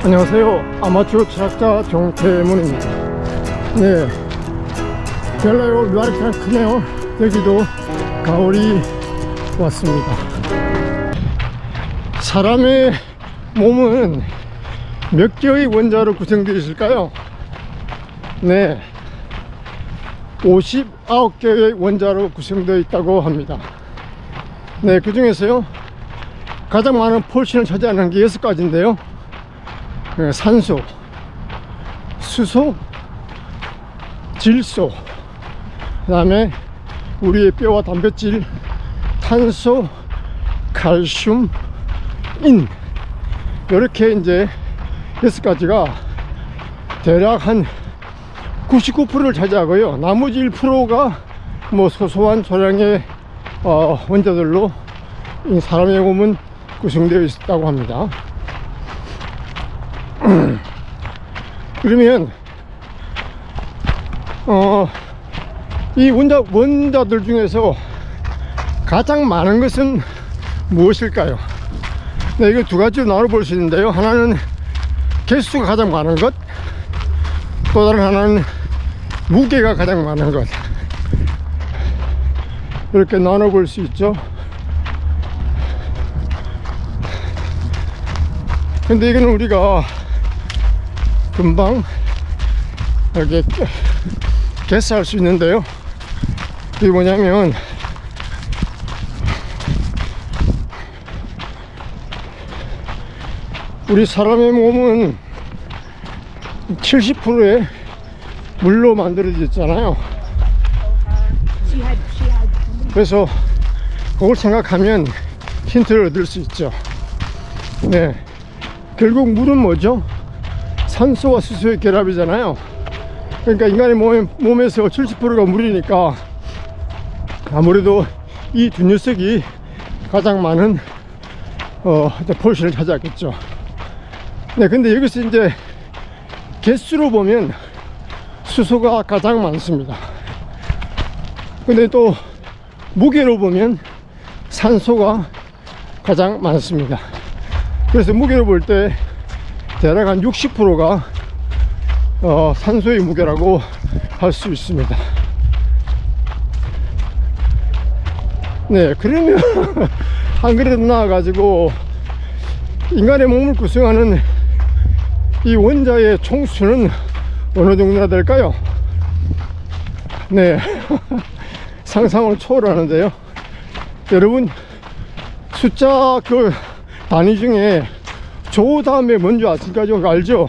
안녕하세요. 아마추어 철학자 정태문입니다. 네, 벨라요 루아르탄 크네요. 여기도 가을이 왔습니다. 사람의 몸은 몇 개의 원자로 구성되어 있을까요? 네, 59개의 원자로 구성되어 있다고 합니다. 네, 그 중에서요 가장 많은 폴션을 차지하는 게 6가지인데요 산소, 수소, 질소, 그 다음에 우리의 뼈와 단백질, 탄소, 칼슘, 인, 이렇게 이제 6가지가 대략 한 99%를 차지하고요, 나머지 1%가 뭐 소소한 소량의 원자들로 이 사람의 몸은 구성되어 있다고 합니다. 그러면 이 원자들 중에서 가장 많은 것은 무엇일까요? 네, 이거 두 가지로 나눠 볼 수 있는데요, 하나는 개수가 가장 많은 것, 또 다른 하나는 무게가 가장 많은 것, 이렇게 나눠 볼 수 있죠. 근데 이거는 우리가 금방 이렇게 개수할 수 있는데요, 이게 뭐냐면 우리 사람의 몸은 70%의 물로 만들어졌잖아요. 그래서 그걸 생각하면 힌트를 얻을 수 있죠. 네, 결국 물은 뭐죠? 산소와 수소의 결합이잖아요. 그러니까 인간의 몸에서 70%가 물이니까 아무래도 이 두 녀석이 가장 많은 폴션을 차지하겠죠. 네, 근데 여기서 이제 개수로 보면 수소가 가장 많습니다. 근데 또 무게로 보면 산소가 가장 많습니다. 그래서 무게로 볼 때 대략 한 60%가 산소의 무게라고 할 수 있습니다. 네, 그러면 한 그릇 나와가지고 인간의 몸을 구성하는 이 원자의 총수는 어느 정도나 될까요? 네, 상상을 초월하는데요. 여러분, 숫자 그 단위 중에 조 다음에 뭔지 아직까지 알죠?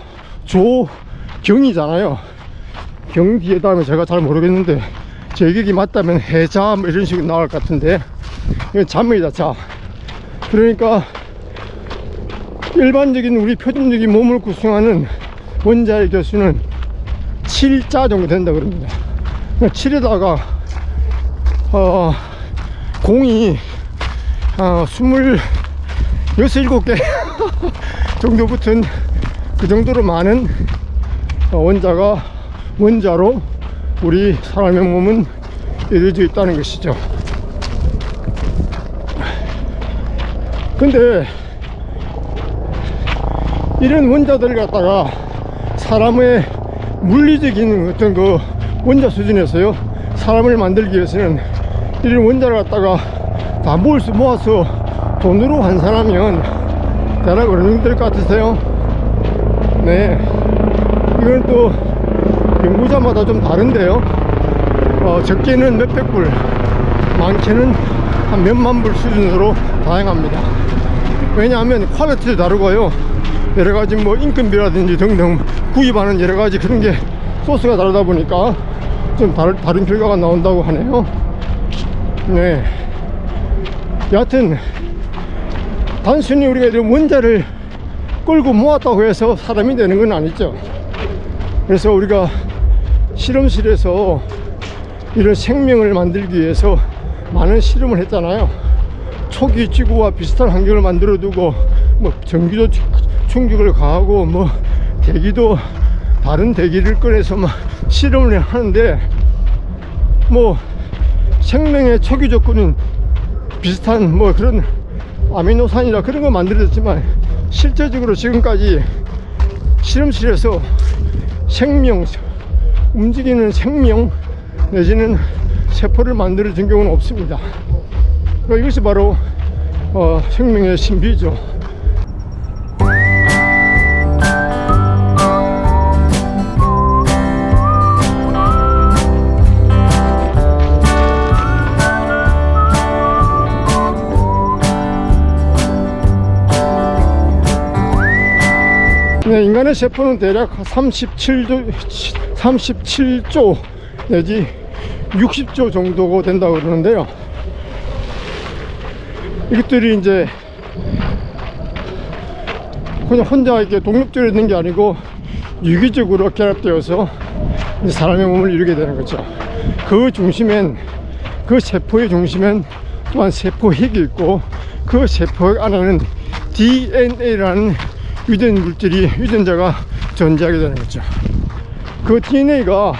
조경이잖아요. 경 뒤에 다음에 제가 잘 모르겠는데 제 기억이 맞다면 해자 뭐 이런 식으로 나올 것 같은데 이건 잠입니다. 자, 그러니까 일반적인 우리 표준적인 몸을 구성하는 원자의 개수는 7자 정도 된다 그럽니다. 7에다가 공이 26, 7개 정도 붙은 그 정도로 많은 원자로 우리 사람의 몸은 이루어져 있다는 것이죠. 근데 이런 원자들을 갖다가 사람의 물리적인 어떤 그 원자 수준에서요 사람을 만들기 위해서는 이런 원자를 갖다가 다 모아서 돈으로 환산하면 대략 어느 정도 될 것 같으세요? 네, 이건 또 연구자마다 좀 다른데요, 적게는 몇백 불, 많게는 한 몇만 불 수준으로 다양합니다. 왜냐하면 퀄리티도 다르고요, 여러가지 뭐 인건비라든지 등등 구입하는 여러가지 그런 게 소스가 다르다 보니까 좀 다른 결과가 나온다고 하네요. 네, 여하튼 단순히 우리가 이런 원자를 끌고 모았다고 해서 사람이 되는 건 아니죠. 그래서 우리가 실험실에서 이런 생명을 만들기 위해서 많은 실험을 했잖아요. 초기 지구와 비슷한 환경을 만들어 두고 뭐 전기도 충격을 가하고 뭐 대기도 다른 대기를 꺼내서 막 실험을 하는데 뭐 생명의 초기 조건은 비슷한 뭐 그런 아미노산이나 그런 거 만들어졌지만 실제적으로 지금까지 실험실에서 생명, 움직이는 생명 내지는 세포를 만들어준 경우는 없습니다. 그러니까 이것이 바로 생명의 신비죠. 네, 인간의 세포는 대략 37조 내지 60조 정도가 된다고 그러는데요. 이것들이 이제 그냥 혼자 이렇게 독립적으로 있는 게 아니고 유기적으로 결합되어서 사람의 몸을 이루게 되는 거죠. 그 중심엔, 그 세포의 중심엔 또한 세포핵이 있고, 그 세포핵 안에는 DNA라는 유전자가 존재하게 되는 거죠. 그 DNA가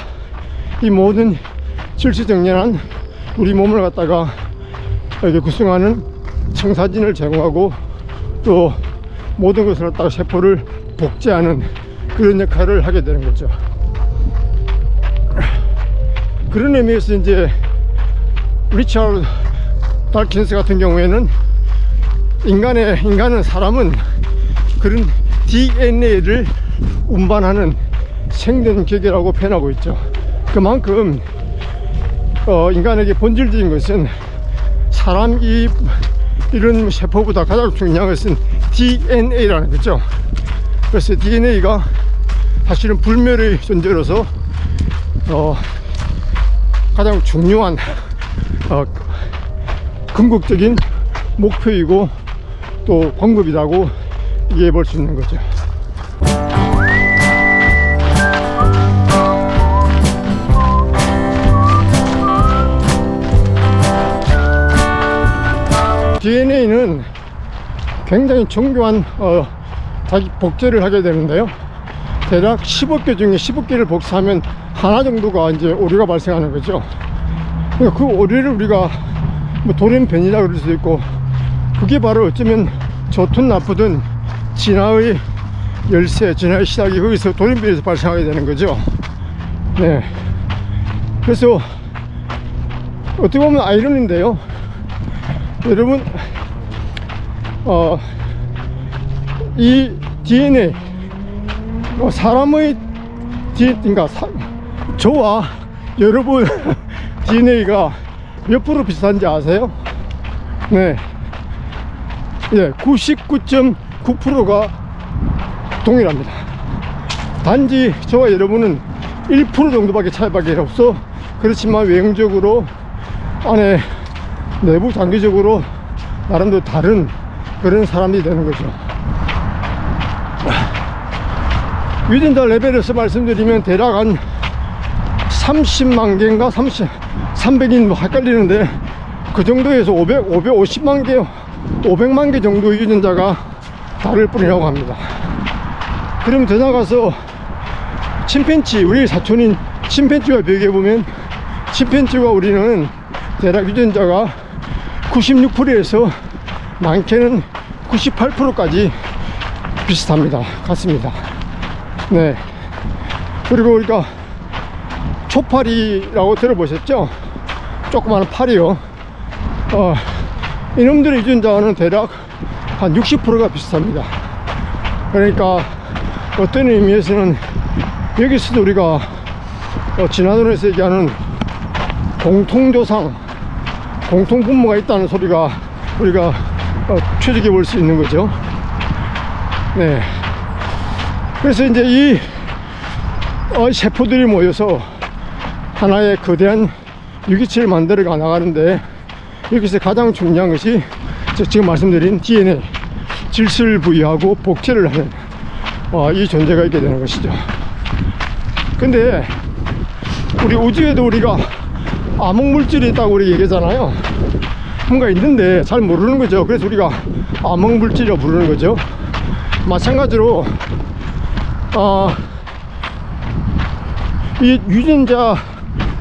이 모든 질서정연한 우리 몸을 갖다가 이렇게 구성하는 청사진을 제공하고, 또 모든 것을 갖다가 세포를 복제하는 그런 역할을 하게 되는 거죠. 그런 의미에서 이제 리차드 다킨스 같은 경우에는 사람은 그런 DNA를 운반하는 생존 기계라고 표현하고 있죠. 그만큼 인간에게 본질적인 것은 사람 이런 세포보다 가장 중요한 것은 DNA라는 거죠. 그래서 DNA가 사실은 불멸의 존재로서 가장 중요한 궁극적인 목표이고 또 방법이라고 이해해 볼 수 있는 거죠. DNA는 굉장히 정교한 자기 복제를 하게 되는데요. 대략 15개 중에 15개를 복사하면 하나 정도가 이제 오류가 발생하는 거죠. 그 오류를 우리가 뭐 돌연변이라고 그럴 수도 있고, 그게 바로 어쩌면 좋든 나쁘든 진화의 열쇠, 진화의 시작이 거기서 돌연변에서 발생하게 되는 거죠. 네. 그래서 어떻게 보면 아이러니인데요. 여러분, 이 DNA, 사람의 그러니까 저와 여러분 DNA가 몇 프로 비슷한지 아세요? 네. 예, 99.9%가 동일합니다. 단지 저와 여러분은 1% 정도밖에 차이밖에 없어. 그렇지만 외형적으로 안에 내부 장기적으로 나름대로 다른 그런 사람이 되는 거죠. 유전자 레벨에서 말씀드리면 대략 한 30만 개인가 300인 뭐 헷갈리는데, 그 정도에서 550만 개 500만 개 정도의 유전자가 다를 뿐이라고 합니다. 그럼 더 나가서 침팬지, 우리 사촌인 침팬지와 비교해보면 침팬지와 우리는 대략 유전자가 96%에서 많게는 98%까지 비슷합니다. 같습니다. 네. 그리고 우리가 초파리라고 들어보셨죠? 조그마한 파리요. 이놈들의 유전자는 대략 한 60%가 비슷합니다. 그러니까 어떤 의미에서는 여기서도 우리가 진화론에서 얘기하는 공통조상, 공통분모가 있다는 소리가 우리가 추측해 볼 수 있는 거죠. 네. 그래서 이제 이 세포들이 모여서 하나의 거대한 유기체를 만들어 나가는데, 여기서 가장 중요한 것이 지금 말씀드린 DNA, 질서를 부여하고 복제를 하는 이 존재가 있게 되는 것이죠. 근데 우리 우주에도 우리가 암흑물질이 있다고 우리 얘기하잖아요. 뭔가 있는데 잘 모르는 거죠. 그래서 우리가 암흑물질이라고 부르는 거죠. 마찬가지로 이 유전자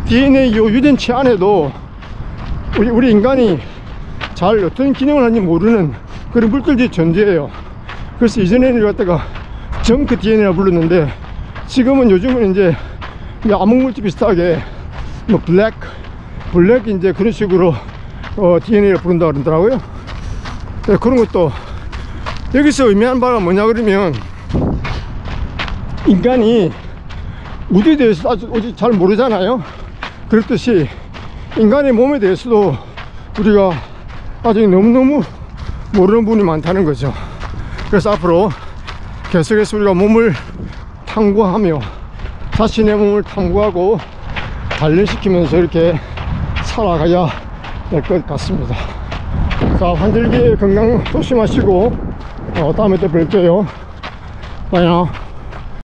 DNA 유전체 안에도 우리 인간이 잘 어떤 기능을 하는지 모르는 그런 물질들이 존재해요. 그래서 이전에는 갖다가 정크 DNA라 불렀는데, 지금은 요즘은 이제 암흑물질 비슷하게 뭐 블랙 이제 그런 식으로 DNA를 부른다 그러더라고요. 네, 그런 것도 여기서 의미하는 바가 뭐냐 그러면, 인간이 우주에 대해서 아직 잘 모르잖아요. 그렇듯이 인간의 몸에 대해서도 우리가 아직 너무너무 모르는 부분이 많다는 거죠. 그래서 앞으로 계속해서 우리가 몸을 탐구하며 자신의 몸을 탐구하고 단련시키면서 이렇게 살아가야 될 것 같습니다. 자, 환절기 건강 조심하시고 다음에 또 뵐게요. 바이나.